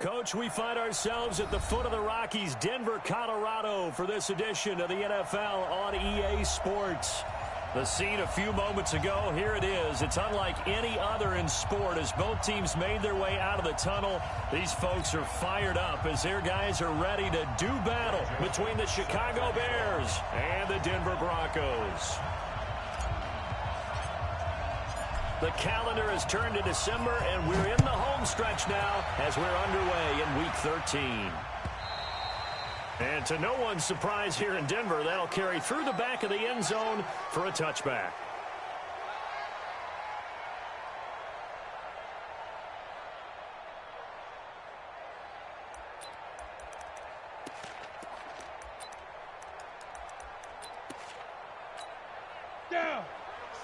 Coach, we find ourselves at the foot of the Rockies, Denver, Colorado, for this edition of the NFL on EA Sports. The scene a few moments ago, here it is. It's unlike any other in sport as both teams made their way out of the tunnel. These folks are fired up as their guys are ready to do battle between the Chicago Bears and the Denver Broncos. The calendar has turned to December, and we're in the home stretch now as we're underway in Week 13. And to no one's surprise here in Denver, that'll carry through the back of the end zone for a touchback. Down.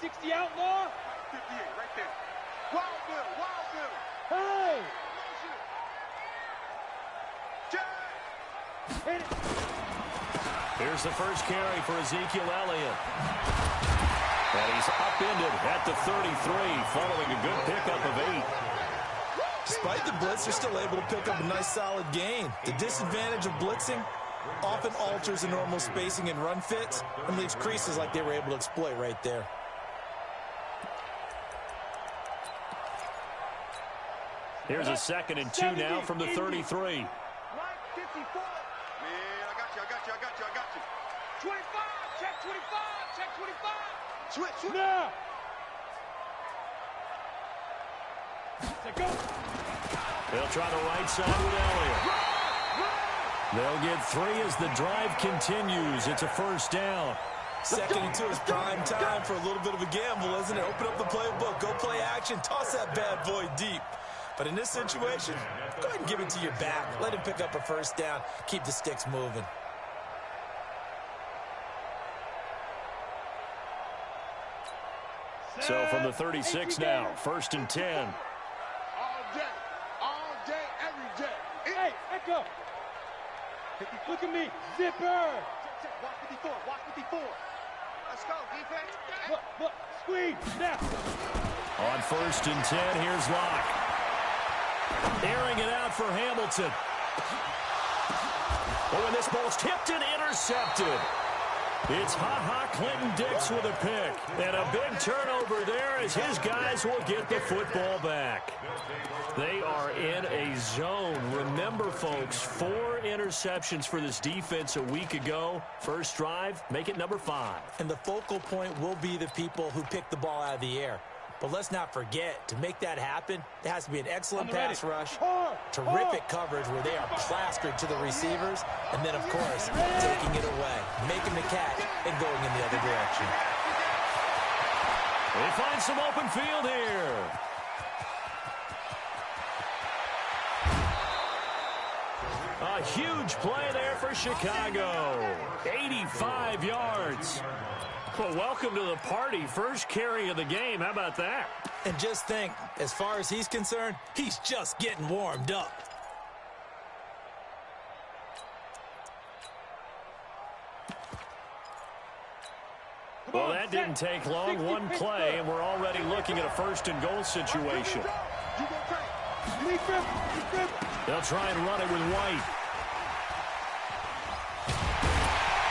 60 outlaw. 58 right there. Wild Bill, Wild Bill. Hey! Hit it. Here's the first carry for Ezekiel Elliott. And he's upended at the 33, following a good pickup of 8. Despite the blitz, they're still able to pick up a nice solid gain. The disadvantage of blitzing often alters the normal spacing and run fits and leaves creases like they were able to exploit right there. Here's a 2nd and 2 now from the 33. 54. Man, I got you. 25, check 25, check 25. Switch. Now. Go. They'll try the right side with Elliott. They'll get 3 as the drive continues. It's a first down. 2nd and 2 is prime time for a little bit of a gamble, isn't it? Open up the playbook, go play action, toss that bad boy deep. But in this situation, go ahead and give it to your back. Let him pick up a first down. Keep the sticks moving. So from the 36 now, 1st and 10. All day, every day. Hey, echo. Look at me, zipper. Watch 54, watch 54. Let's go, defense. Look, squeeze, now. On 1st and 10, here's Locke. Airing it out for Hamilton. Oh, and this ball's tipped and intercepted. It's Clinton Dix with a pick. And a big turnover there as his guys will get the football back. They are in a zone. Remember, folks, 4 interceptions for this defense a week ago. First drive, make it number 5. And the focal point will be the people who pick the ball out of the air. But let's not forget, to make that happen, there has to be an excellent pass rush, terrific coverage where they are plastered to the receivers, and then, of course, taking it away, making the catch, and going in the other direction. They find some open field here. A huge play there for Chicago. 85 yards. Well, welcome to the party. First carry of the game. How about that? And just think, as far as he's concerned, he's just getting warmed up. Well, that didn't take long. One play, and we're already looking at a 1st and goal situation. They'll try and run it with White.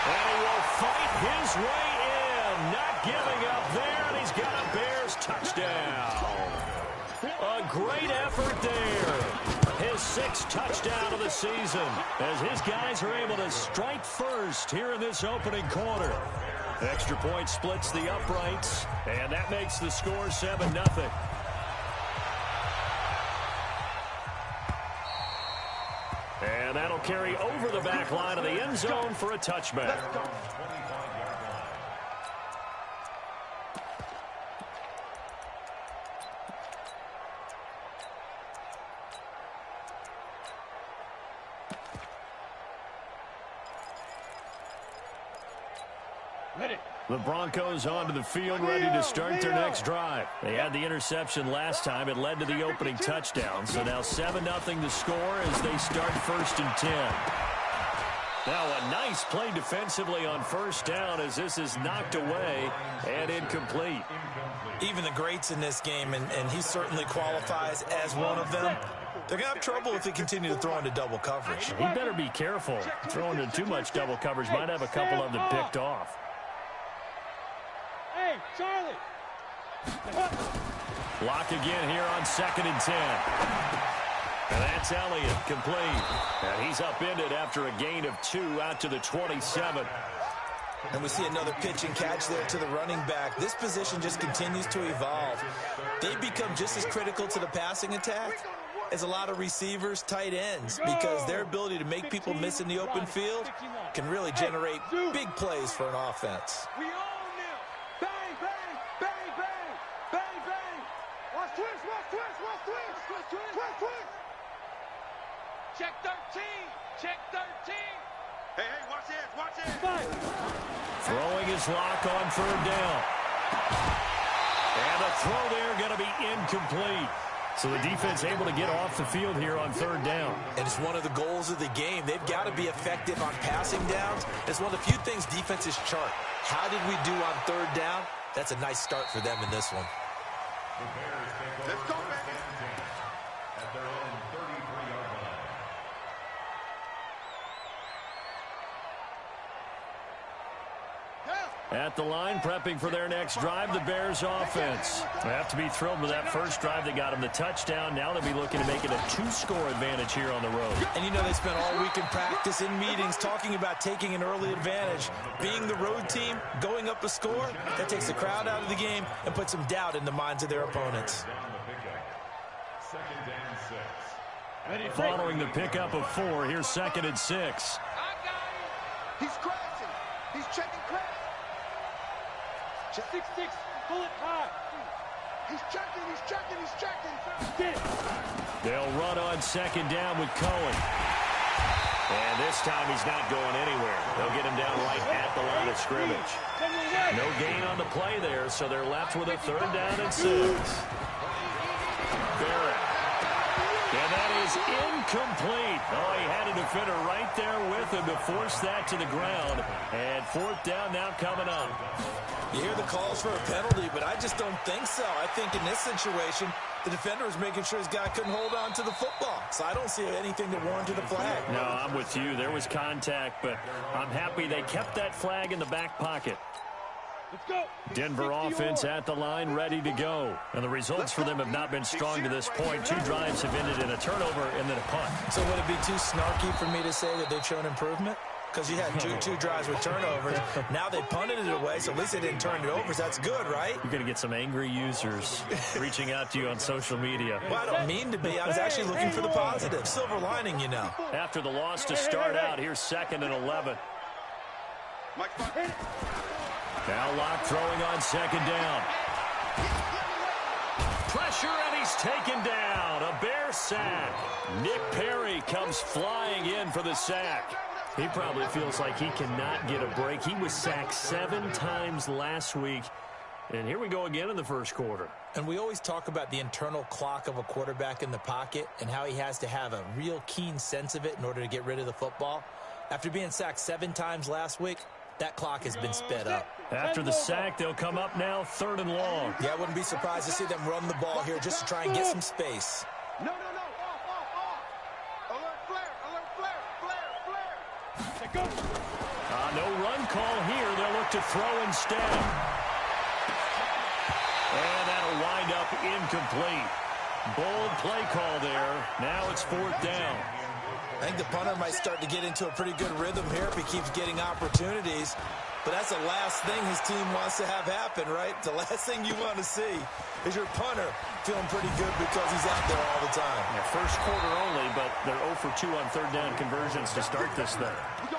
And he will fight his way in. Not giving up there, and he's got a Bears touchdown. A great effort there. His 6th touchdown of the season as his guys are able to strike first here in this opening quarter. Extra point splits the uprights, and that makes the score 7-0. And that'll carry over the back line of the end zone for a touchback. The Broncos onto the field, ready to start their next drive. They had the interception last time. It led to the opening touchdown. So now 7-0 the score as they start 1st and 10. Now a nice play defensively on 1st down as this is knocked away and incomplete. Even the greats in this game, and he certainly qualifies as one of them, They're going to have trouble if they continue to throw into double coverage. He better be careful. Throwing into too much double coverage might have a couple of them picked off. Hey, Charlie. Block again here on 2nd and 10. And that's Elliott, complete. And he's upended after a gain of 2 out to the 27. And we see another pitch and catch there to the running back. This position just continues to evolve. They become just as critical to the passing attack as a lot of receivers, tight ends, because their ability to make people miss in the open field can really generate big plays for an offense. We own them. Bang, bang, bang, bang, bang, bang. Watch twist, watch twist, watch twist, twist, twist, twist, twist. Check 13, check 13. Hey, watch this, watch this. Throwing his lock on 3rd down. And a throw there going to be incomplete. So the defense able to get off the field here on 3rd down. And it's one of the goals of the game. They've got to be effective on passing downs. It's one of the few things defenses chart. How did we do on 3rd down? That's a nice start for them in this one. Let's go, baby. At their own 33-yard line. At the line, prepping for their next drive, the Bears offense. They have to be thrilled with that first drive. They got them the touchdown. Now they'll be looking to make it a 2-score advantage here on the road. And you know they spent all week in practice, in meetings, talking about taking an early advantage. Being the road team, going up a score, that takes the crowd out of the game and puts some doubt in the minds of their opponents. Following the pickup of 4, here's 2nd and 6. I got him. He's crashing. He's checking crash. 6-6, pull it high. He's checking, he's checking, he's checking. Get it. They'll run on 2nd down with Cohen. And this time he's not going anywhere. They'll get him down right at the line of scrimmage. No gain on the play there, so they're left with a 3rd down and 6. Barrett. And that is incomplete. Oh, he had a defender right there with him to force that to the ground. And 4th down now coming up. You hear the calls for a penalty, but I just don't think so. I think in this situation, the defender was making sure his guy couldn't hold on to the football. So I don't see anything that warranted the flag. No, I'm with you. There was contact, but I'm happy they kept that flag in the back pocket. Let's go. Denver offense at the line, ready to go. And the results for them have not been strong to this point. 2 drives have ended in a turnover and then a punt. So would it be too snarky for me to say that they've shown improvement? Because you had two drives with turnovers. Now they punted it away, so at least they didn't turn it over. So that's good, right? You're going to get some angry users reaching out to you on social media. Well, I don't mean to be. I was actually looking for the positive. Silver lining, you know. After the loss to start out, here's 2nd and 11. Now Locke throwing on 2nd down. Pressure, and he's taken down. A Bear sack. Nick Perry comes flying in for the sack. He probably feels like he cannot get a break. He was sacked 7 times last week. And here we go again in the first quarter. And we always talk about the internal clock of a quarterback in the pocket and how he has to have a real keen sense of it in order to get rid of the football. After being sacked 7 times last week, that clock has been sped up. After the sack, they'll come up now 3rd and long. Yeah, I wouldn't be surprised to see them run the ball here just to try and get some space. No. Off. Alert flare, flare. Go. No run call here. They'll look to throw instead. And that'll wind up incomplete. Bold play call there. Now it's 4th down. I think the punter might start to get into a pretty good rhythm here if he keeps getting opportunities. But that's the last thing his team wants to have happen, right? The last thing you want to see is your punter feeling pretty good because he's out there all the time. Yeah, first quarter only, but they're 0 for 2 on 3rd down conversions to start this thing. Go.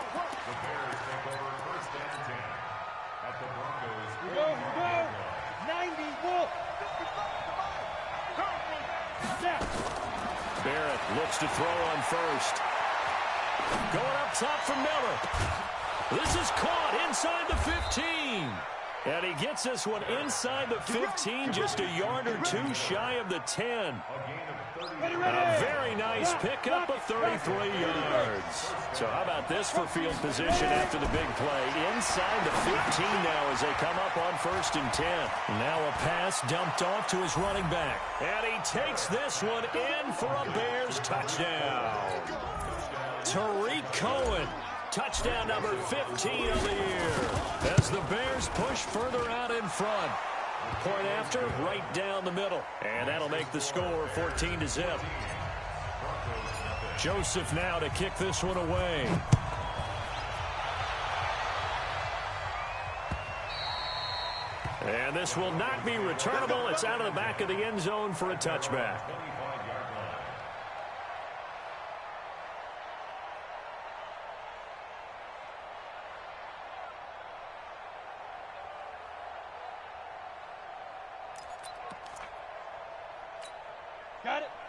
90, Wolf. Barrett looks to throw on 1st. Going up top for Miller. This is caught inside the 15. And he gets this one inside the 15, just a yard or 2 shy of the 10. A very nice pickup of 33 yards. So how about this for field position after the big play? Inside the 15 now as they come up on 1st and 10. Now a pass dumped off to his running back. And he takes this one in for a Bears touchdown. Tariq Cohen, touchdown number 15 of the year. As the Bears push further out in front. Point after, right down the middle. And that'll make the score 14-0. Joseph now to kick this one away. And this will not be returnable. It's out of the back of the end zone for a touchback.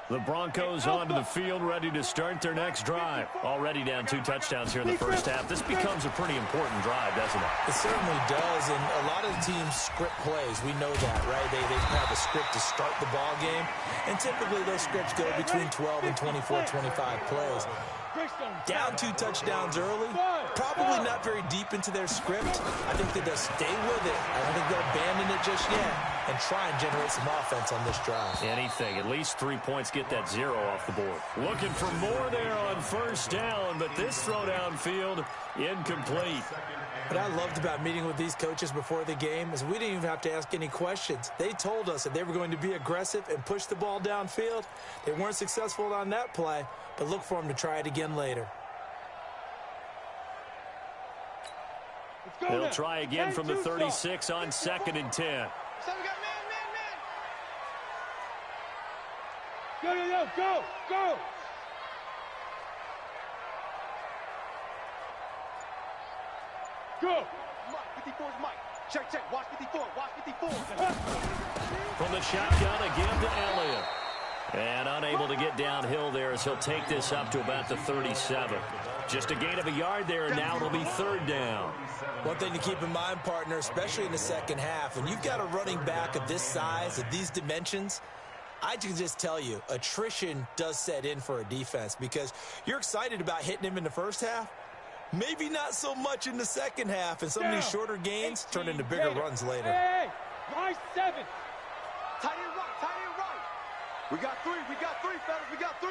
The Broncos onto the field, ready to start their next drive. Already down 2 touchdowns here in the first half. This becomes a pretty important drive, doesn't it? It certainly does, and a lot of teams script plays. We know that, right? They have a script to start the ball game, and typically those scripts go between 12 and 24, 25 plays. Down 2 touchdowns early, probably not very deep into their script. I think that they'll stay with it. I don't think they'll abandon it just yet and try and generate some offense on this drive. Anything. At least 3 points, get that 0 off the board. Looking for more there on 1st down, but this throw downfield incomplete. What I loved about meeting with these coaches before the game is we didn't even have to ask any questions. They told us that they were going to be aggressive and push the ball downfield. They weren't successful on that play, but look for them to try it again later. They'll try again from the 36 on 2nd and 10. So we got man. Go! Go! Mike, 54's Mike. Check. Watch 54. From the shotgun again to Elliott. And unable to get downhill there as he'll take this up to about the 37. Just a gain of a yard there, and now it'll be 3rd down. One thing to keep in mind, partner, especially in the second half, when you've got a running back of this size, of these dimensions, I can just tell you, attrition does set in for a defense because you're excited about hitting him in the first half. Maybe not so much in the second half, and some of these shorter gains turn into bigger runs later. Hey, nice 7. Tight end right. We got 3, fellas. We got 3.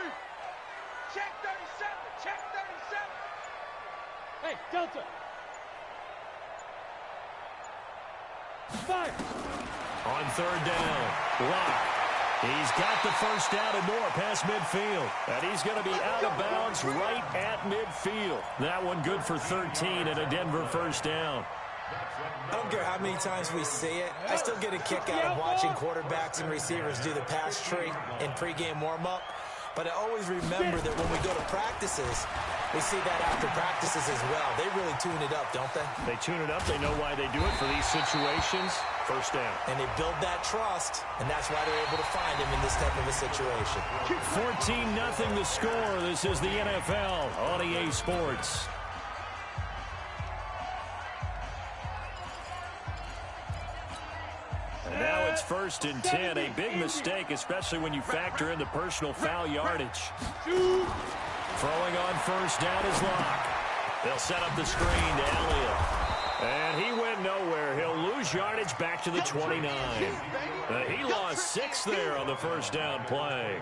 Check 37. Hey, Delta. 5. On 3rd down, Locke. He's got the first down and more past midfield. And he's going to be out of bounds right at midfield. That one good for 13 and a Denver first down. I don't care how many times we see it. I still get a kick out of watching quarterbacks and receivers do the pass tree in pregame warm-up. But I always remember that when we go to practices, we see that after practices as well. They really tune it up, don't they? They tune it up. They know why they do it for these situations. First down. And they build that trust, and that's why they're able to find him in this type of a situation. 14-0 the score. This is the NFL on EA Sports. And now it's 1st and 10. A big mistake, especially when you factor in the personal foul yardage. Throwing on 1st down is Locke. They'll set up the screen to Elliott. And he went nowhere. He'll lose yardage back to the 29. He lost 6 there on the 1st down play.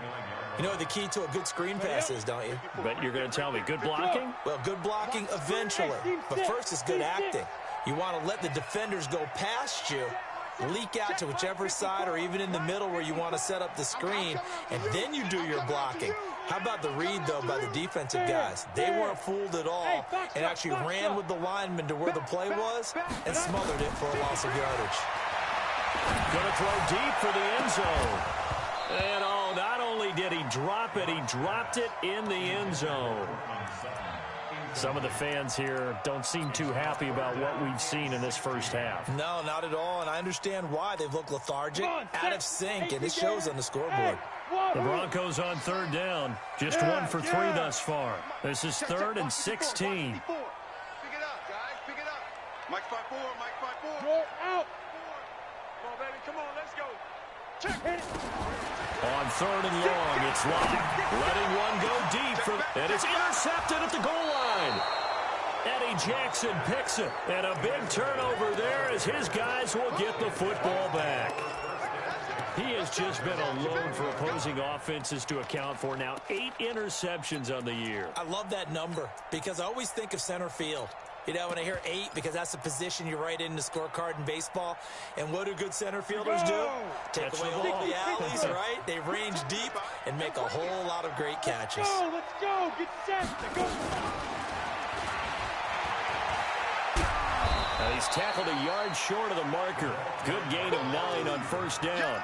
You know what the key to a good screen pass is, don't you? But you're going to tell me good blocking? Well, good blocking eventually. But first is good acting. You want to let the defenders go past you, leak out to whichever side or even in the middle where you want to set up the screen, and then you do your blocking. How about the read, though, by the defensive guys? They weren't fooled at all and actually ran with the lineman to where the play was and smothered it for a loss of yardage. Going to throw deep for the end zone. And not only did he drop it, he dropped it in the end zone. Some of the fans here don't seem too happy about what we've seen in this first half. No, not at all, and I understand why. They've looked lethargic, out of sync, and it shows on the scoreboard. The Broncos on 3rd down, just 1 for 3 thus far. This is 3rd and 16. Pick it up, guys. Pick it up. Mike 5-4. You're out. Come on, baby. Come on, let's go. On 3rd and long, it's locked. Letting one go deep, and it's intercepted at the goal line. Eddie Jackson picks it, and a big turnover there as his guys will get the football back. He has just been alone for opposing offenses to account for now 8 interceptions on the year. I love that number because I always think of center field. You know, when I hear 8, because that's the position you write in the scorecard in baseball. And what do good center fielders do? Take away all the alleys, right? They range deep and make a whole lot of great catches. Let's go. Get set. Go. Now he's tackled a yard short of the marker. Good gain of 9 on 1st down.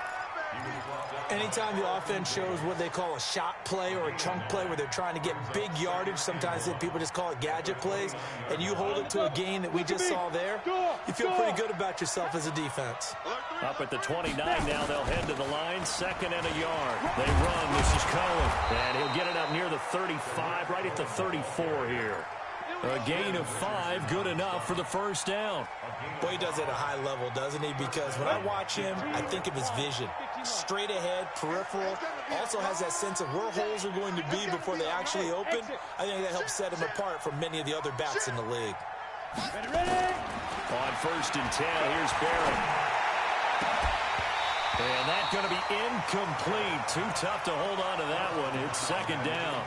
Anytime the offense shows what they call a shot play or a chunk play where they're trying to get big yardage, sometimes people just call it gadget plays, and you hold it to a gain that we just saw there, you feel pretty good about yourself as a defense. Up at the 29 now, they'll head to the line, 2nd and a yard. They run, this is Cohen, and he'll get it up near the 35, right at the 34 here. A gain of 5, good enough for the 1st down. Boy, he does it at a high level, doesn't he? Because when I watch him, I think of his vision. Straight ahead, peripheral, also has that sense of where holes are going to be before they actually open. I think that helps set him apart from many of the other backs in the league. On 1st and 10, here's Barrett. And that's going to be incomplete. Too tough to hold on to that one. It's 2nd down.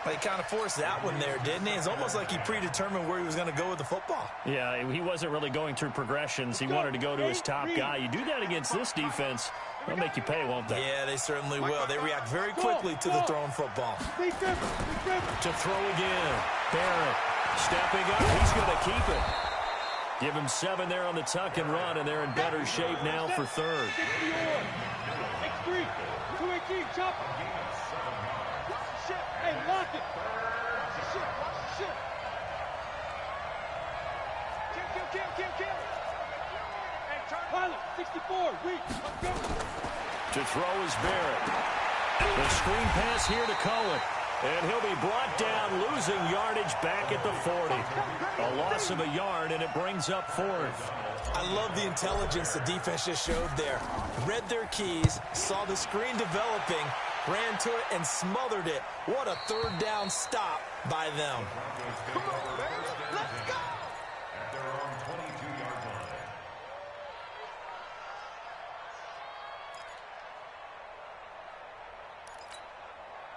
Well, he kind of forced that one there, didn't he? It's almost like he predetermined where he was going to go with the football. Yeah, he wasn't really going through progressions. He wanted to go to his top guy. You do that against this defense, they'll make you pay, won't they? Yeah, they certainly will. They react very quickly to the thrown football. To throw again. Barrett stepping up. He's going to keep it. Give him 7 there on the tuck and run, and they're in better shape now for 3rd. X3, 218, chop. Hey, lock it. Shit. Kill. Hey, turn. Pilot, 64, weak. Let's go. To throw is Barrett. The screen pass here to Cohen. And he'll be brought down, losing yardage back at the 40. A loss of a yard, and it brings up 4th. I love the intelligence the defense just showed there. Read their keys, saw the screen developing, ran to it, and smothered it. What a 3rd down stop by them. Come on, baby. Let's go. At their own 22-yard line.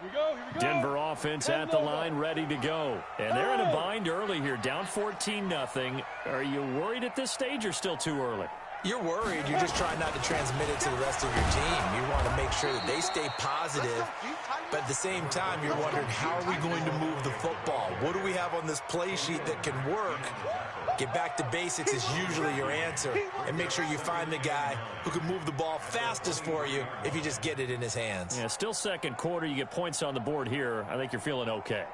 Here we go. Denver offense at the line, ready to go. And they're in a bind early here, down 14-0. Are you worried at this stage or still too early? You're worried. You're just trying not to transmit it to the rest of your team. You want to make sure that they stay positive, but at the same time, you're wondering, how are we going to move the football? What do we have on this play sheet that can work? Get back to basics is usually your answer, and make sure you find the guy who can move the ball fastest for you if you just get it in his hands. Yeah, still 2nd quarter. You get points on the board here. I think you're feeling okay.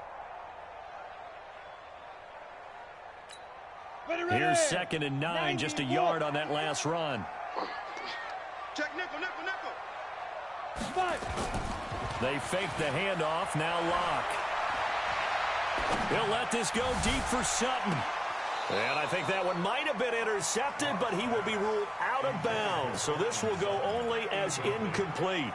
Here's 2nd and 9, just a yard on that last run. Check nickel. They fake the handoff, now Locke. He'll let this go deep for Sutton. And I think that one might have been intercepted, but he will be ruled out of bounds. So this will go only as incomplete.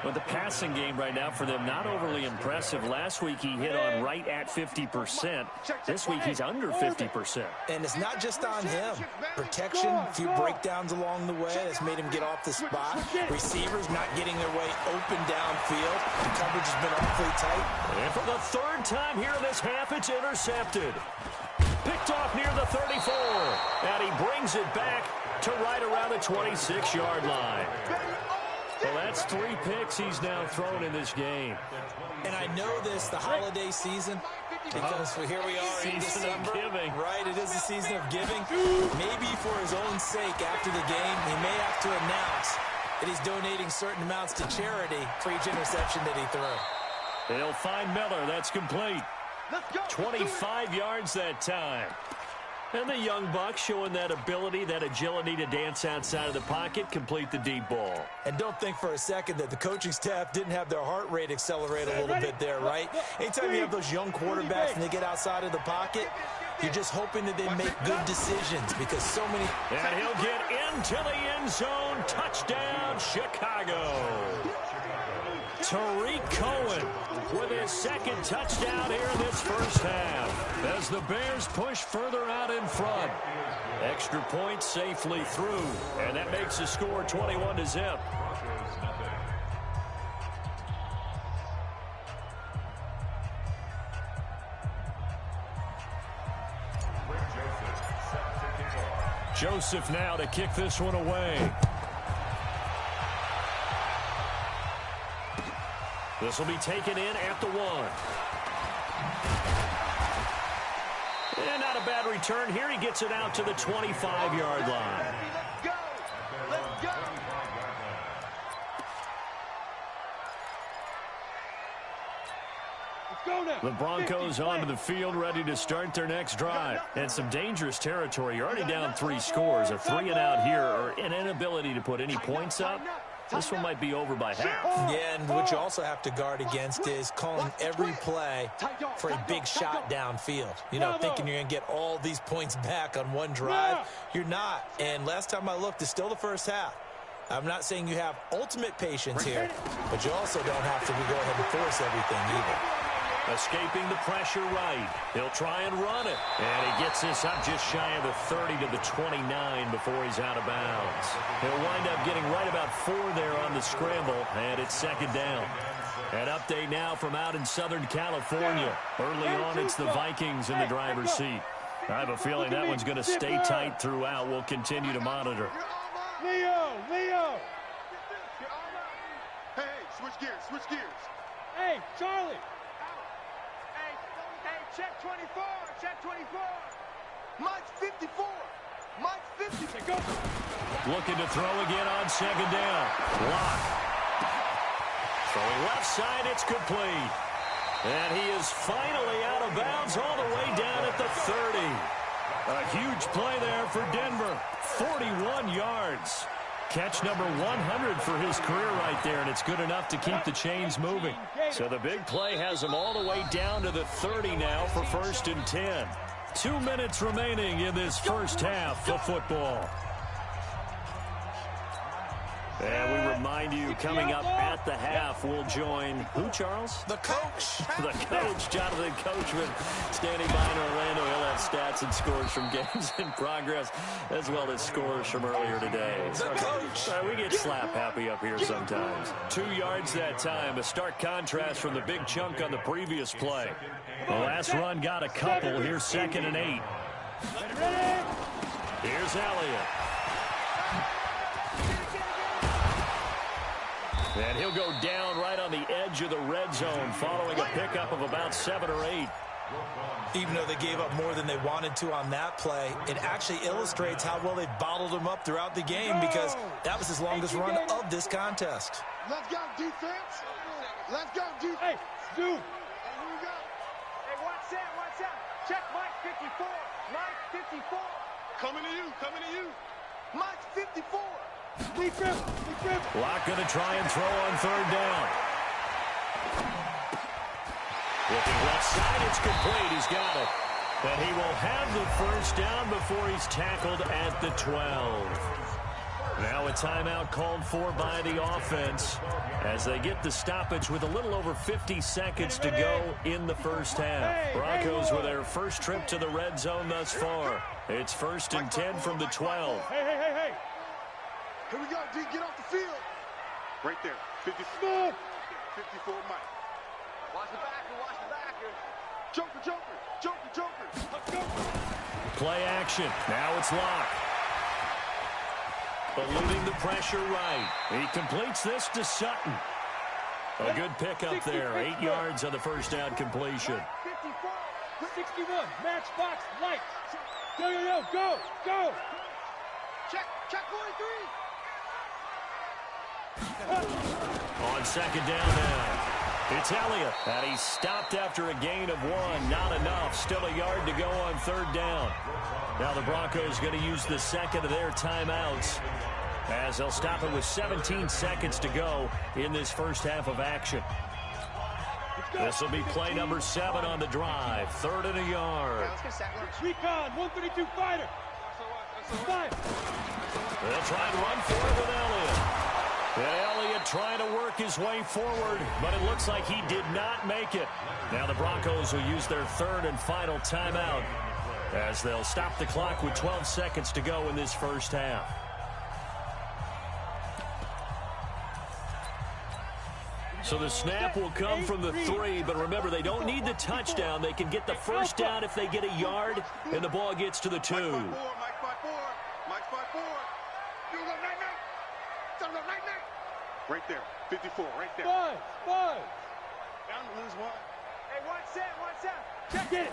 But the passing game right now for them, not overly impressive. Last week he hit on right at 50%. This week he's under 50%. And it's not just on him. Protection, a few breakdowns along the way that's made him get off the spot. Receivers not getting their way open downfield. The coverage has been awfully tight. And for the 3rd time here in this half, it's intercepted. Picked off near the 34. And he brings it back to right around the 26-yard line. Well, that's 3 picks he's now thrown in this game. And I know this, the holiday season, because here we are in December. Giving. Right, it is the season of giving. Maybe for his own sake after the game, he may have to announce that he's donating certain amounts to charity for each interception that he threw. They'll find Miller. That's complete. 25 yards that time. And the young buck showing that ability, that agility to dance outside of the pocket, complete the deep ball. And don't think for a second that the coaching staff didn't have their heart rate accelerate a little bit there, right? Anytime you have those young quarterbacks and they get outside of the pocket, You're just hoping that they make good decisions because so many... And he'll get into the end zone. Touchdown, Chicago. Tariq Cohen with his second touchdown here in this first half as the Bears push further out in front. Extra point safely through, and that makes the score 21-0. Joseph now to kick this one away. This will be taken in at the 1. And not a bad return here. He gets it out to the 25-yard line. Let's go. Let's go. The Broncos onto the field, ready to start their next drive. And some dangerous territory. You're already down 3 scores. A 3-and-out here, or an inability to put any points up. This one might be over by half. Yeah, and what you also have to guard against is calling every play for a big shot downfield. You know, thinking you're going to get all these points back on one drive. You're not. And last time I looked, it's still the first half. I'm not saying you have ultimate patience here, but you also don't have to go ahead and force everything either. Escaping the pressure right. He'll try and run it. And he gets this up just shy of the 30 to the 29 before he's out of bounds. He'll wind up getting right about 4 there on the scramble, and it's second down. An update now from out in Southern California. Early on, it's the Vikings in the driver's seat. I have a feeling that one's going to stay tight throughout. We'll continue to monitor. Leo! Hey, switch gears. Hey, Charlie! Hey, check 24, check 24. Mike's 54. Mike's 50. Go. Looking to throw again on second down. Lock. Throwing left side, it's complete. And he is finally out of bounds all the way down at the 30. A huge play there for Denver. 41 yards. Catch number 100 for his career right there, and it's good enough to keep the chains moving. So the big play has him all the way down to the 30 now for 1st and 10. 2 minutes remaining in this first half of football. And we remind you, coming up at the half, we'll join who, Charles? The coach. The coach, Jonathan Coachman, standing by in Orlando. He'll have stats and scores from games in progress, as well as scores from earlier today. The coach. We get slap happy up here sometimes. 2 yards that time, a stark contrast from the big chunk on the previous play. The last run got a couple. Here's 2nd and 8. Here's Elliott. And he'll go down right on the edge of the red zone following a pickup of about 7 or 8. Even though they gave up more than they wanted to on that play, it actually illustrates how well they bottled him up throughout the game because that was his longest run of this contest. Let's go, defense. Let's go, defense. Hey, dude. Here we go. Hey, watch out. Check Mike 54. Mike 54. Coming to you. Mike's 54. Lee Grip. Locke going to try and throw on 3rd down. Looking left side, it's complete. He's got it. But he will have the 1st down before he's tackled at the 12. Now a timeout called for by the offense as they get the stoppage with a little over 50 seconds to go in the first half. Broncos with their first trip to the red zone thus far. It's 1st and 10 from the 12. Hey. Here we go, D. Get off the field. Right there. 54 Mike. Watch the backer. Joker. Let's go. Play action. Now it's Locke. Eluding the pressure right. He completes this to Sutton. A good pickup there. 8 yards on the 1st down completion. 54. 61. Matchbox lights. Go. Check 43. On 2nd down now. It's Elliott. And he's stopped after a gain of 1. Not enough. Still a yard to go on 3rd down. Now the Broncos going to use the 2nd of their timeouts as they'll stop it with 17 seconds to go in this first half of action. This will be play number 7 on the drive. 3rd and a yard. Recon, 132 fighter. Fire. They'll try and run for it with Elliott. And Elliott trying to work his way forward, but it looks like he did not make it. Now the Broncos will use their 3rd and final timeout as they'll stop the clock with 12 seconds to go in this first half. So the snap will come from the 3, but remember, they don't need the touchdown. They can get the first down if they get a yard, and the ball gets to the 2. Mike 5-4. Mike 5-4. You go night. Tell them night. Right there. 54, right there. Five. Down to lose 1. Hey, one set. Check it.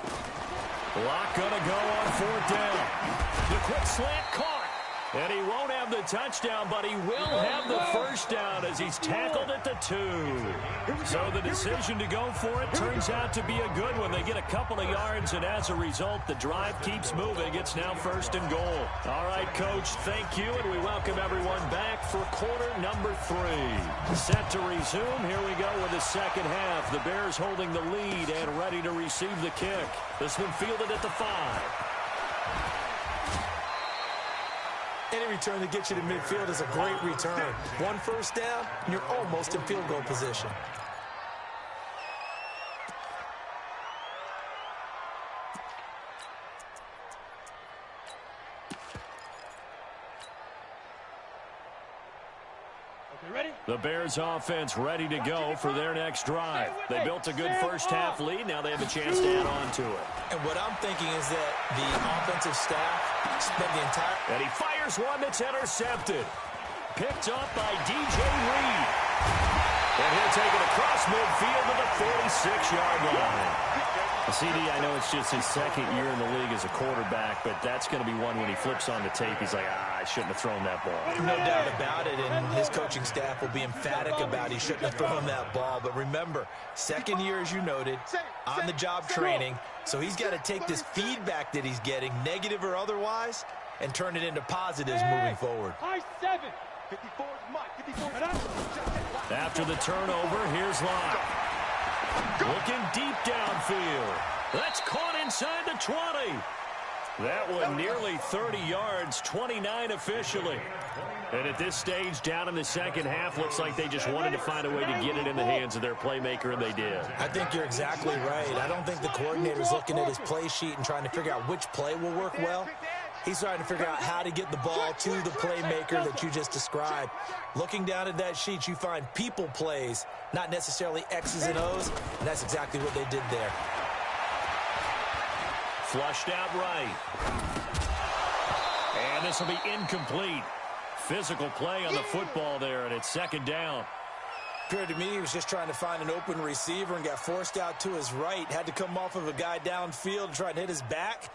Block gonna go on 4th down. The quick slant caught. And he won't have the touchdown, but he will have the first down as he's tackled at the 2. So the decision to go for it turns out to be a good one. They get a couple of yards, and as a result, the drive keeps moving. It's now 1st and goal. All right, Coach, thank you, and we welcome everyone back for quarter number 3. Set to resume. Here we go with the second half. The Bears holding the lead and ready to receive the kick. This one fielded at the 5. Any return that gets you to midfield is a great return. 1 first down, and you're almost in field goal position. The Bears offense ready to go for their next drive. They built a good first half lead. Now they have a chance to add on to it. And what I'm thinking is that the offensive staff spent the entire... And he fires one that's intercepted. Picked up by DJ Reed. And he'll take it across midfield to the 46-yard line. CD, I know it's just his 2nd year in the league as a quarterback, but that's going to be one when he flips on the tape, he's like, I shouldn't have thrown that ball. No doubt about it, and his coaching staff will be emphatic about he shouldn't have thrown that ball. But remember, 2nd year, as you noted, on-the-job training, so he's got to take this feedback that he's getting, negative or otherwise, and turn it into positives moving forward. High 7. 54 is Mike. After the turnover, here's Locke. Looking deep downfield. That's caught inside the 20. That one nearly 30 yards, 29 officially. And at this stage, down in the second half, looks like they just wanted to find a way to get it in the hands of their playmaker, and they did. I think you're exactly right. I don't think the coordinator's looking at his play sheet and trying to figure out which play will work well. He's trying to figure out how to get the ball to the playmaker that you just described. Looking down at that sheet, you find people plays, not necessarily X's and O's, and that's exactly what they did there. Flushed out right. And this will be incomplete. Physical play on the football there, and it's 2nd down. Appeared to me he was just trying to find an open receiver and got forced out to his right. Had to come off of a guy downfield and try and hit his back.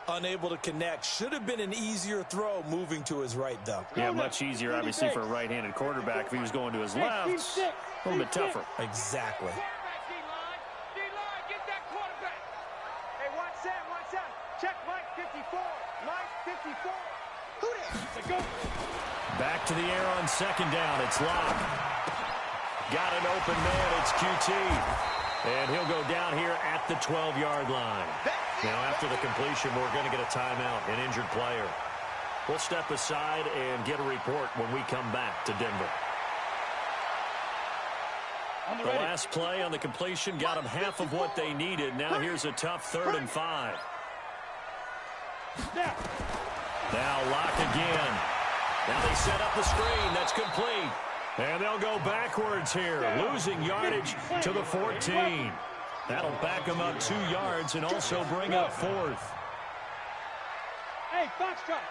Unable to connect. Should have been an easier throw moving to his right, though. Yeah, much easier, obviously, for a right-handed quarterback. If he was going to his left, a little bit tougher. Exactly. D-line, get that quarterback. Hey, one set. Check Mike 54. Mike 54. Who there? Go. Back to the air on 2nd down. It's Locke. Got an open man. It's QT. And he'll go down here at the 12-yard line. Now, after the completion, we're going to get a timeout, an injured player. We'll step aside and get a report when we come back to Denver. The last play on the completion got them half of what they needed. Now here's a tough 3rd and 5. Now Locke again. Now they set up the screen. That's complete. And they'll go backwards here, losing yardage to the 14. That'll back them up 2 yards and also bring up 4th. Hey, Foxtrot.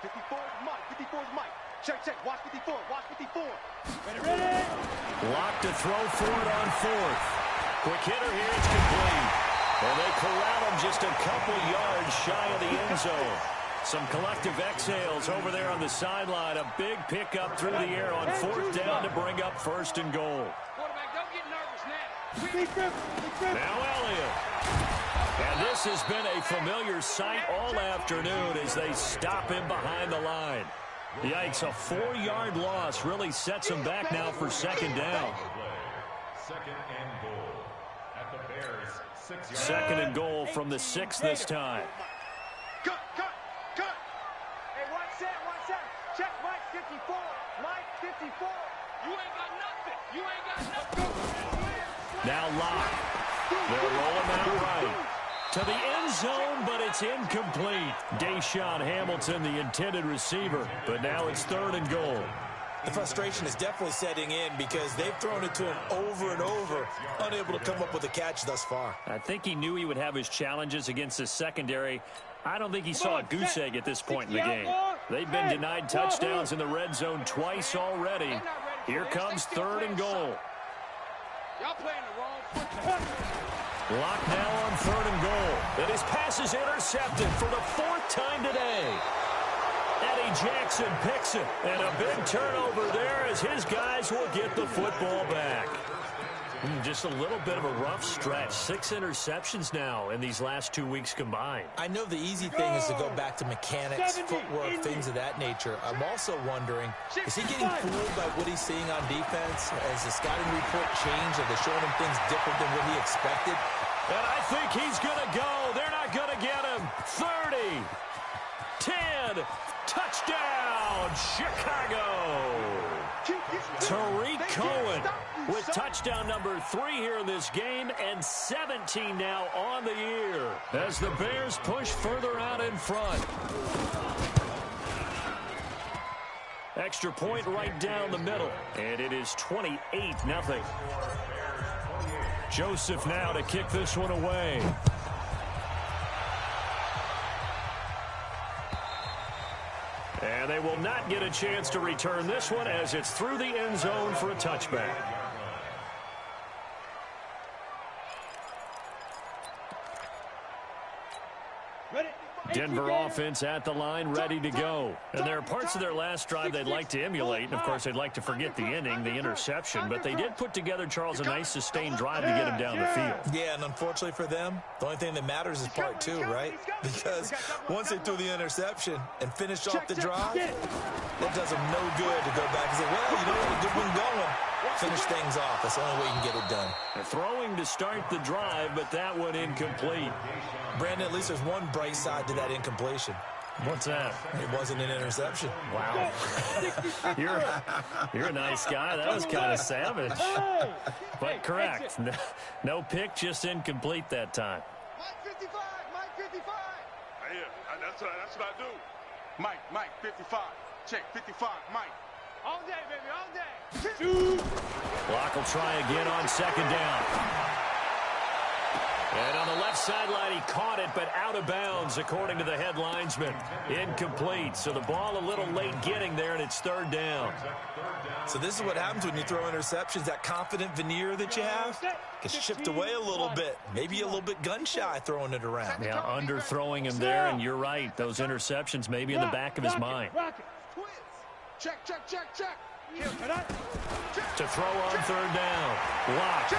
54 is Mike. Check. Watch 54. Ready. Locke to throw for it on 4th. Quick hitter here. It's complete. And they corral him just a couple yards shy of the end zone. Some collective exhales over there on the sideline. A big pickup through the air on 4th down to bring up 1st and goal. Quarterback, don't get nervous now. Now Elliott. And this has been a familiar sight all afternoon as they stop him behind the line. Yikes, a 4-yard loss really sets him back now for second down. Second and goal at the Bears 6. Second and goal from the 6 this time. Cut. Hey, watch that. Check Mike 54. Mike 54. You ain't got nothing. You ain't got nothing. Now Locke. They'll roll him out right to the end zone, but it's incomplete. Deshaun Hamilton, the intended receiver, but now it's third and goal. The frustration is definitely setting in because they've thrown it to him over and over, unable to come up with a catch thus far. I think he knew he would have his challenges against the secondary. I don't think he saw a goose egg at this point in the game. They've been denied touchdowns in the red zone twice already. Here comes third and goal. Y'all playing the wrong football. Locked now on third and goal. And his pass is intercepted for the 4th time today. Eddie Jackson picks it. And a big turnover there as his guys will get the football back. Just a little bit of a rough stretch. 6 interceptions now in these last 2 weeks combined. I know the easy thing is to go back to mechanics, footwork, things of that nature. I'm also wondering, is he getting fooled by what he's seeing on defense? Has the scouting report changed? Are they showing him things different than what he expected? And I think he's going to go. They're not going to get him. 30, 10, touchdown, Chicago. Tariq Cohen with touchdown number 3 here in this game, and 17 now on the year as the Bears push further out in front. Extra point right down the middle, and it is 28-0. Joseph now to kick this one away. And they will not get a chance to return this one as it's through the end zone for a touchback. Denver offense at the line, ready to go. And there are parts of their last drive they'd like to emulate. And, of course, they'd like to forget the inning, the interception. But they did put together, Charles, a nice sustained drive to get him down the field. Yeah, and unfortunately for them, the only thing that matters is part 2, right? Because once they threw the interception and finished off the drive, that does them no good to go back and say, well, you know what, a good one going. Finish things off. That's the only way you can get it done. They're throwing to start the drive, but that one incomplete. Brandon, at least there's one bright side to that incompletion. What's that? It wasn't an interception. Wow. You're a nice guy. That was kind of savage. But correct. No pick, just incomplete that time. Mike 55. Mike 55. Right here. That's what I do. Mike 55. Check 55. Mike. All day, baby, all day. Block will try again on second down. And on the left sideline, he caught it, but out of bounds, according to the head linesman. Incomplete, so the ball a little late getting there, and it's third down. So this is what happens when you throw interceptions. That confident veneer that you have gets chipped away a little bit. Maybe a little bit gun-shy throwing it around. Yeah, underthrowing him there, and you're right. Those interceptions may be in the back of his mind. Check. To throw on third down. Blocked.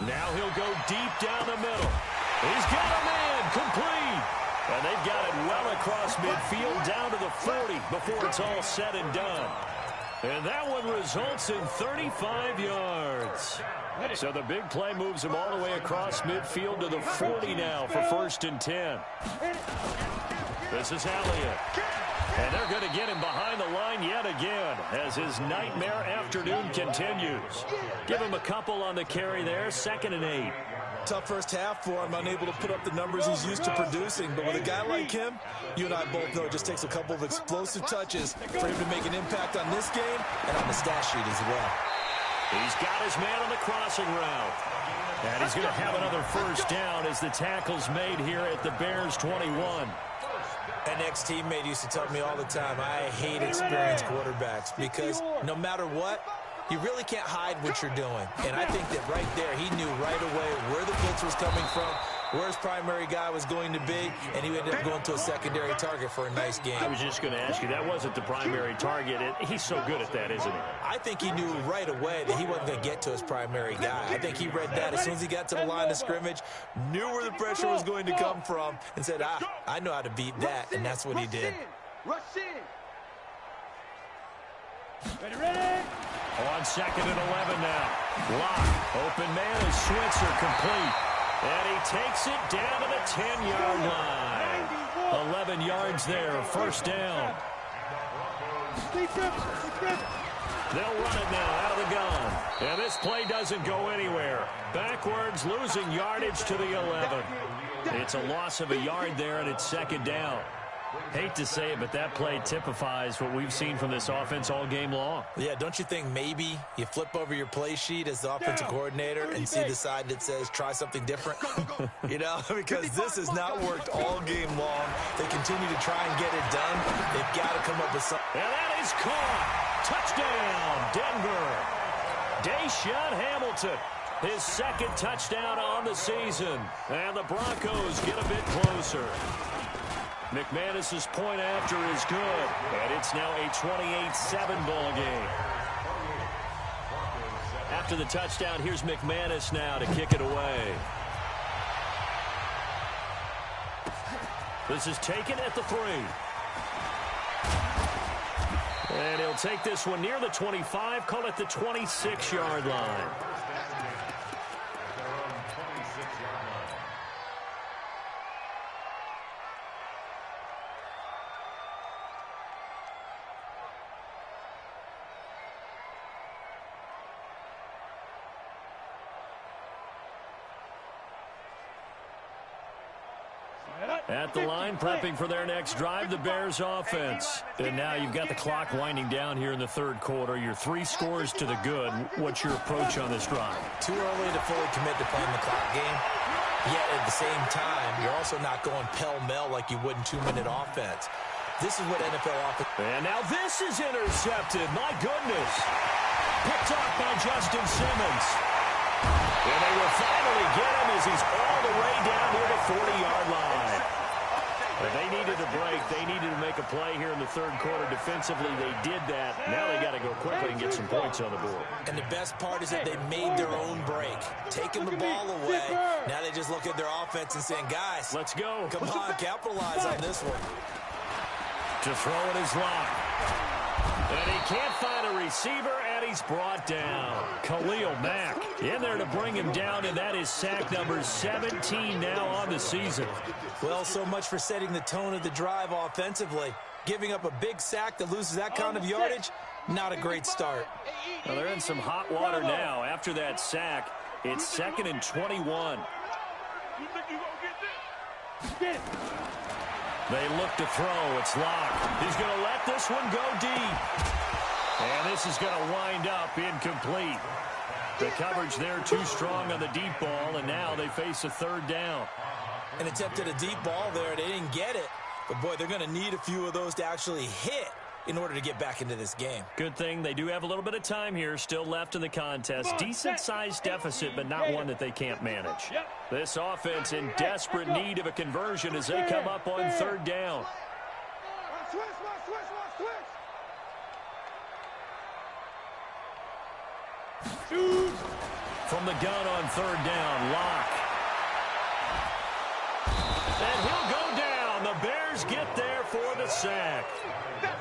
Now he'll go deep down the middle. He's got a man complete. And they've got it well across midfield down to the 40 before it's all said and done. And that one results in 35 yards. So the big play moves him all the way across midfield to the 40 now for 1st and 10. This is Elliott. And they're going to get him behind the line yet again as his nightmare afternoon continues. Give him a couple on the carry there, 2nd and 8. Tough first half for him, unable to put up the numbers he's used to producing. But with a guy like him, you and I both know it just takes a couple of explosive touches for him to make an impact on this game and on the stat sheet as well. He's got his man on the crossing route. And he's going to have another first down as the tackle's made here at the Bears 21. An ex-teammate used to tell me all the time, I hate experienced quarterbacks because no matter what, you really can't hide what you're doing. And I think that right there, he knew right away where the blitz was coming from, where his primary guy was going to be, and he ended up going to a secondary target for a nice game. I was just going to ask you, that wasn't the primary target. He's so good at that, isn't he? I think he knew right away that he wasn't going to get to his primary guy. I think he read that as soon as he got to the line of scrimmage, knew where the pressure was going to come from, and said, I know how to beat that, and that's what he did. Rush in. Ready? On 2nd and 11 now. Lock. Open man is Switzer complete. And he takes it down to the 10-yard line. 11 yards there. First down. They'll run it now out of the gun. And this play doesn't go anywhere. Backwards, losing yardage to the 11. It's a loss of a yard there, and it's 2nd down. Hate to say it, but that play typifies what we've seen from this offense all game long. Yeah, don't you think maybe you flip over your play sheet as the offensive coordinator and see the side that says try something different? You know, because this has not worked all game long. They continue to try and get it done. They've got to come up with something. And that is caught. Touchdown, Denver. Deshaun Hamilton, his 2nd touchdown on the season. And the Broncos get a bit closer. McManus's point after is good, and it's now a 28-7 ball game. After the touchdown, here's McManus now to kick it away. This is taken at the 3. And he'll take this one near the 25, call it the 26-yard line. At the line, prepping for their next drive, the Bears offense. And now you've got the clock winding down here in the 3rd quarter. You're 3 scores to the good. What's your approach on this drive? Too early to fully commit to playing the clock game. Yet at the same time, you're also not going pell-mell like you would in 2-minute offense. This is what NFL offense... And now this is intercepted. My goodness. Picked off by Justin Simmons. And they will finally get him as he's all the way down near the 40-yard line. But they needed a break. They needed to make a play here in the 3rd quarter. Defensively, they did that. Now they got to go quickly and get some points on the board. And the best part is that they made their own break, taking the ball away. Now they just look at their offense and saying, guys, let's go. Come on, capitalize on this one. To throw it is Lock. And he can't find a receiver, and he's brought down. Khalil Mack in there to bring him down, and that is sack number 17 now on the season. Well, so much for setting the tone of the drive offensively. Giving up a big sack that loses that kind of yardage, not a great start. Well, they're in some hot water now. After that sack, it's 2nd and 21. They look to throw. It's Lock. He's going to let this one go deep. And this is going to wind up incomplete. The coverage there too strong on the deep ball, and now they face a 3rd down. An attempt at a deep ball there. They didn't get it. But, boy, they're going to need a few of those to actually hit in order to get back into this game. Good thing they do have a little bit of time here still left in the contest. Decent-sized deficit, but not one that they can't manage. This offense in desperate need of a conversion as they come up on 3rd down. From the gun on 3rd down, Lock. And he'll go down. The Bears get there for the sack.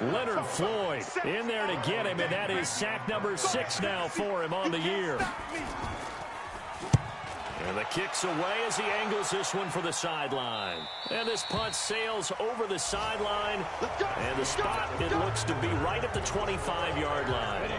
Leonard Floyd in there to get him, and that is sack number 6 now for him on the year. And the kick's away as he angles this one for the sideline. And this punt sails over the sideline. And the spot, it looks to be right at the 25-yard line.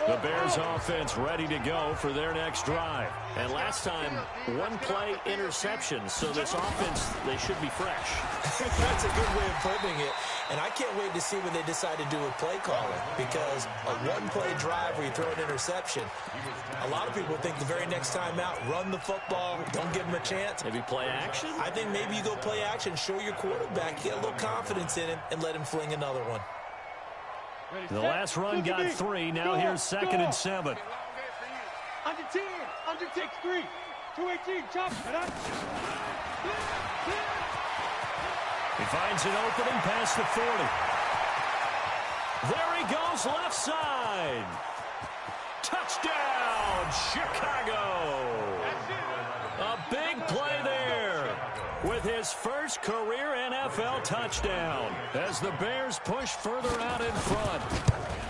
The Bears offense ready to go for their next drive. And last time, 1-play interception. So this offense, they should be fresh. That's a good way of putting it. And I can't wait to see what they decide to do with play calling. Because a 1-play drive where you throw an interception, a lot of people think the very next time out, run the football, don't give him a chance. Maybe play action? I think maybe you go play action, show your quarterback, get a little confidence in him, and let him fling another one. The last run got 3. Now here's 2nd and 7. Under 10. Under takes 3. 218. Chop. He finds an opening past the 40. There he goes, left side. Touchdown, Chicago. A big play there with his first career NFL touchdown as the Bears push further out in front.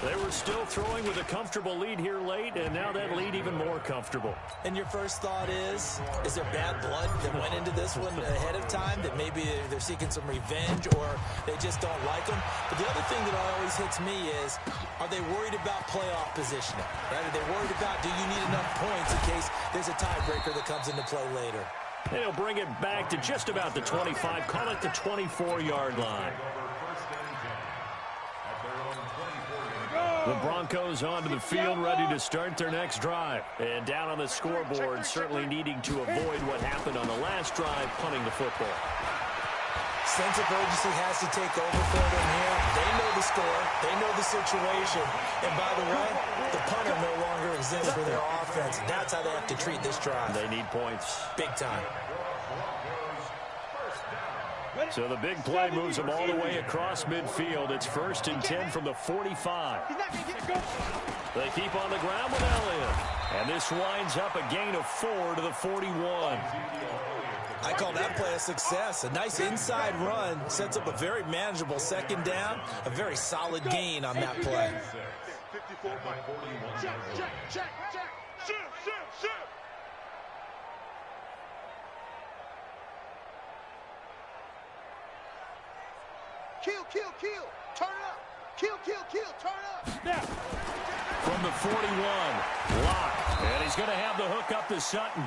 They were still throwing with a comfortable lead here late, and now that lead even more comfortable. And your first thought is there bad blood that went into this one ahead of time, that maybe they're seeking some revenge or they just don't like them? But the other thing that always hits me is, are they worried about playoff positioning? Right? Are they worried about, do you need enough points in case there's a tiebreaker that comes into play later? They'll bring it back to just about the 25, call it the 24-yard line. The Broncos onto the field, ready to start their next drive. And down on the scoreboard, certainly needing to avoid what happened on the last drive, punting the football. Sense of urgency has to take over for them here. They know the score. They know the situation. And by the way, the punter no longer exists for their offense. That's how they have to treat this drive. They need points. Big time. So the big play moves them all the way across midfield. It's 1st and 10 from the 45. They keep on the ground with Elliott. And this winds up a gain of 4 to the 41. I call that play a success. A nice inside run sets up a very manageable second down. A very solid gain on that play. Check, check, check, check. Shoot, shoot, shoot. Kill, kill, kill. Turn it up. Kill, kill, kill. Turn it up. Yeah. From the 41, Locke. And he's going to have the hook up to Sutton.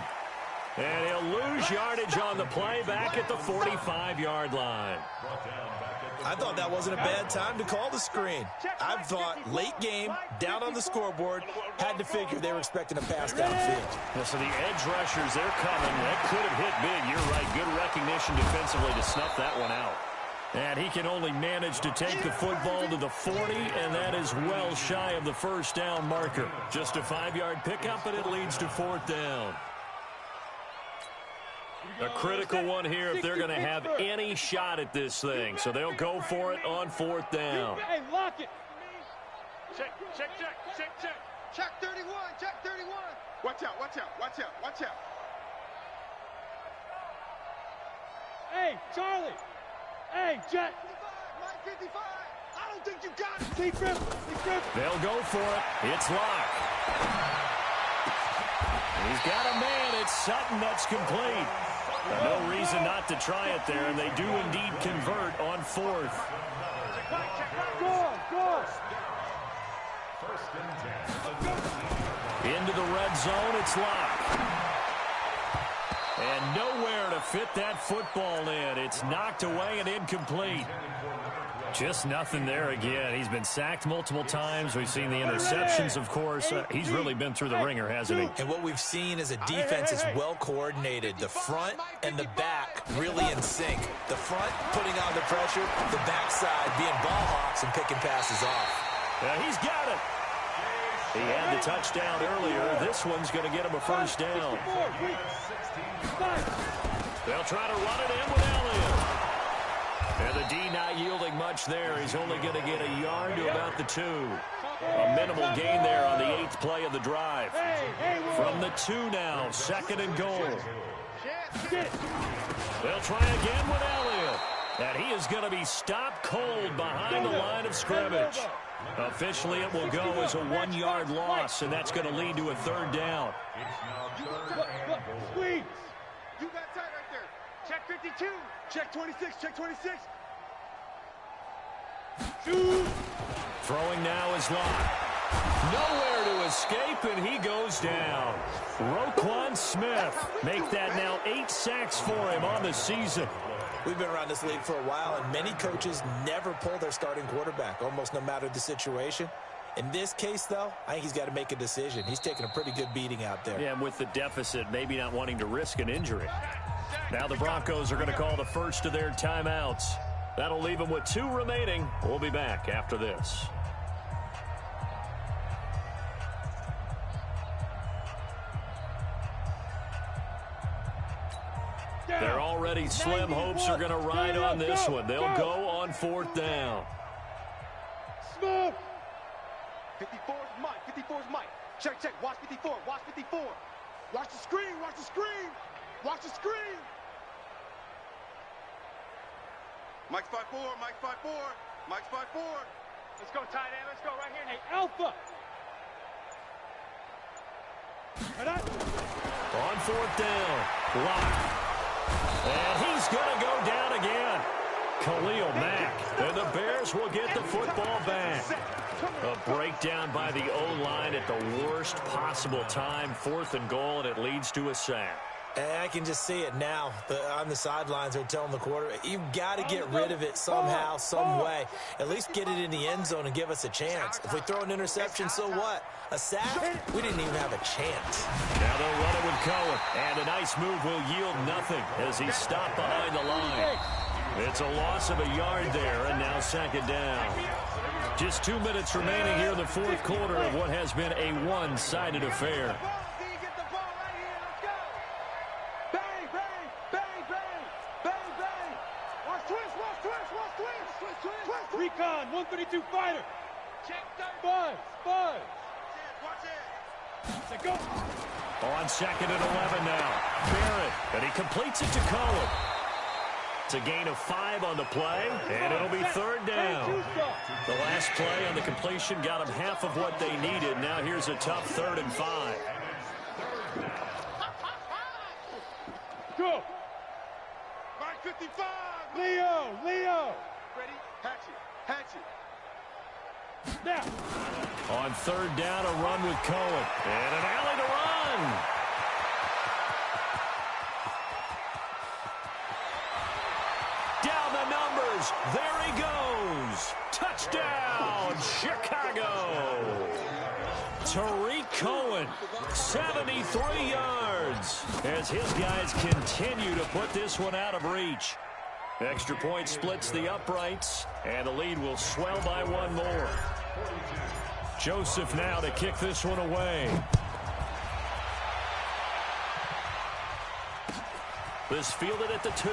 And he'll lose yardage on the play back at the 45-yard line. I thought that wasn't a bad time to call the screen. I thought late game, down on the scoreboard, had to figure they were expecting a pass downfield. Yeah, so the edge rushers, they're coming. That could have hit big. You're right. Good recognition defensively to snuff that one out. And he can only manage to take the football to the 40, and that is well shy of the first down marker. Just a 5-yard pickup, and it leads to 4th down. A critical one here if they're going to have any shot at this thing. So they'll go for it on 4th down. Hey, lock it. Check, check, check, check, check. Check 31, check 31. Watch out, watch out, watch out, watch out. Hey, Charlie. Hey, Jet. 55. I don't think you got it. Keep grip. They'll go for it. It's Locke. He's got a man. It's Sutton. That's complete. No reason not to try it there, and they do indeed convert on 4th. Go. Into the red zone, it's Locke. And nowhere to fit that football in. It's knocked away and incomplete. Just nothing there again. He's been sacked multiple times. We've seen the interceptions, of course. He's really been through the ringer, hasn't he? And what we've seen is a defense that's well coordinated. The front and the back really in sync. The front putting on the pressure, the backside being ball hawks and picking passes off. Yeah, he's got it. He had the touchdown earlier. This one's going to get him a first down. They'll try to run it in with Elliott. And the D not yielding much there. He's only going to get a yard to about the 2. A minimal gain there on the 8th play of the drive. From the 2 now, 2nd and goal. They'll try again with Elliott. And he is going to be stopped cold behind the line of scrimmage. Officially, it will go as a 1-yard loss, and that's going to lead to a 3rd down. Squeeze. You got tight right there. Check 52. Check 26. Check 26. Shoot. Throwing now is Locke. Nowhere to escape, and he goes down. Roquan Smith make that now 8 sacks for him on the season. We've been around this league for a while, and many coaches never pull their starting quarterback, almost no matter the situation. In this case, though, I think he's got to make a decision. He's taking a pretty good beating out there. Yeah, and with the deficit, maybe not wanting to risk an injury. Now the Broncos are going to call the first of their timeouts. That'll leave them with 2 remaining. We'll be back after this. They're all already slim hopes are going to ride on this one. They'll go on 4th down. Smooth. 54's Mike. 54's Mike. Check, check. Watch 54. Watch 54. Watch the screen. Watch the screen. Watch the screen. Mike's 5-4. Mike's 5-4. Mike's 5-4. Let's go, tight end. Let's go right here, Nate. Alpha. On 4th down. Lock. And he's going to go down again. Khalil Mack. And the Bears will get the football back. A breakdown by the O-line at the worst possible time. 4th and goal, and it leads to a sack. And I can just see it now. On the sidelines, they're telling the quarterback, you've got to get rid of it somehow, some way. At least get it in the end zone and give us a chance. If we throw an interception, so what? A sack? We didn't even have a chance. Now they'll run it with Cohen. And a nice move will yield nothing as he's stopped behind the line. It's a loss of a yard there, and now 2nd down. Just 2 minutes remaining here in the 4th quarter of what has been a one-sided affair. Recon, 132 fighter. Check third. Buzz. Watch it. Let's go. On 2nd and 11 now. Barrett, and he completes it to Cohen. It's a gain of 5 on the play, and it'll be 3rd down. The last play on the completion got them half of what they needed. Now here's a tough 3rd and 5. Go. Mike 55. Leo. Ready? Hatchet. Now. On 3rd down, a run with Cohen. And an alley to run. Down the numbers. There he goes. Touchdown, Chicago. Tariq Cohen, 73 yards. As his guys continue to put this one out of reach. Extra point splits the uprights, and the lead will swell by 1 more. Joseph now to kick this one away. This fielded at the 2.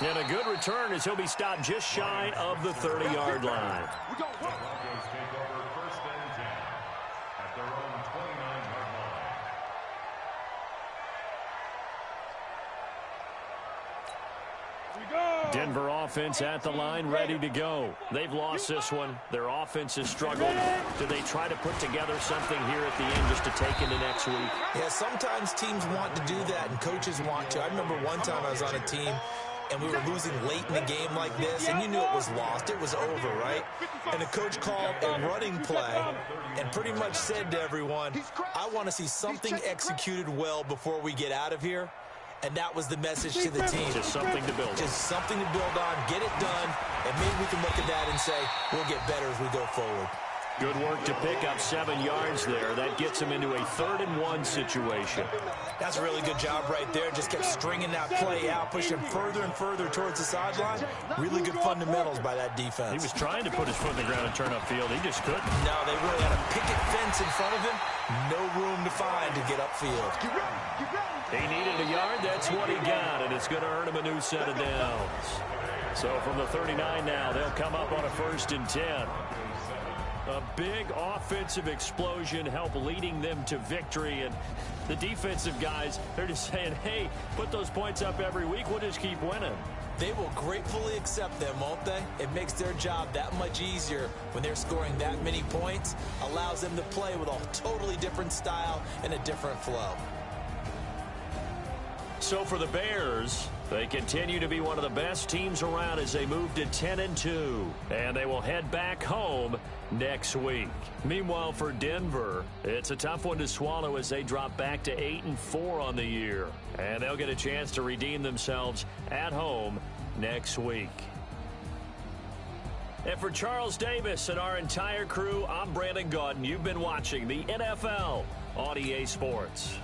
And a good return as he'll be stopped just shy of the 30-yard line. Broncos take over 1st and 10 at their own 29-yard line. Denver offense at the line, ready to go. They've lost this one. Their offense has struggled. Do they try to put together something here at the end just to take into next week? Yeah, sometimes teams want to do that and coaches want to. I remember one time I was on a team and we were losing late in the game like this, and you knew it was lost. It was over, right? And the coach called a running play and pretty much said to everyone, I want to see something executed well before we get out of here. And that was the message to the team. Just something to build on. Just something to build on, get it done, and maybe we can look at that and say, we'll get better as we go forward. Good work to pick up 7 yards there. That gets him into a 3rd and 1 situation. That's a really good job right there. Just kept stringing that play out, pushing further and further towards the sideline. Really good fundamentals by that defense. He was trying to put his foot in the ground and turn upfield. He just couldn't. No, they really had a picket fence in front of him. No room to find to get upfield. He needed a yard. That's what he got, and it's going to earn him a new set of downs. So from the 39 now, they'll come up on a 1st and 10. A big offensive explosion helped leading them to victory, and the defensive guys, they're just saying, hey, put those points up every week. We'll just keep winning. They will gratefully accept them, won't they? It makes their job that much easier when they're scoring that many points. Allows them to play with a totally different style and a different flow. So for the Bears, they continue to be one of the best teams around as they move to 10-2. And they will head back home next week. Meanwhile, for Denver, it's a tough one to swallow as they drop back to 8-4 on the year. And they'll get a chance to redeem themselves at home next week. And for Charles Davis and our entire crew, I'm Brandon Gaudin. You've been watching the NFL on EA Sports.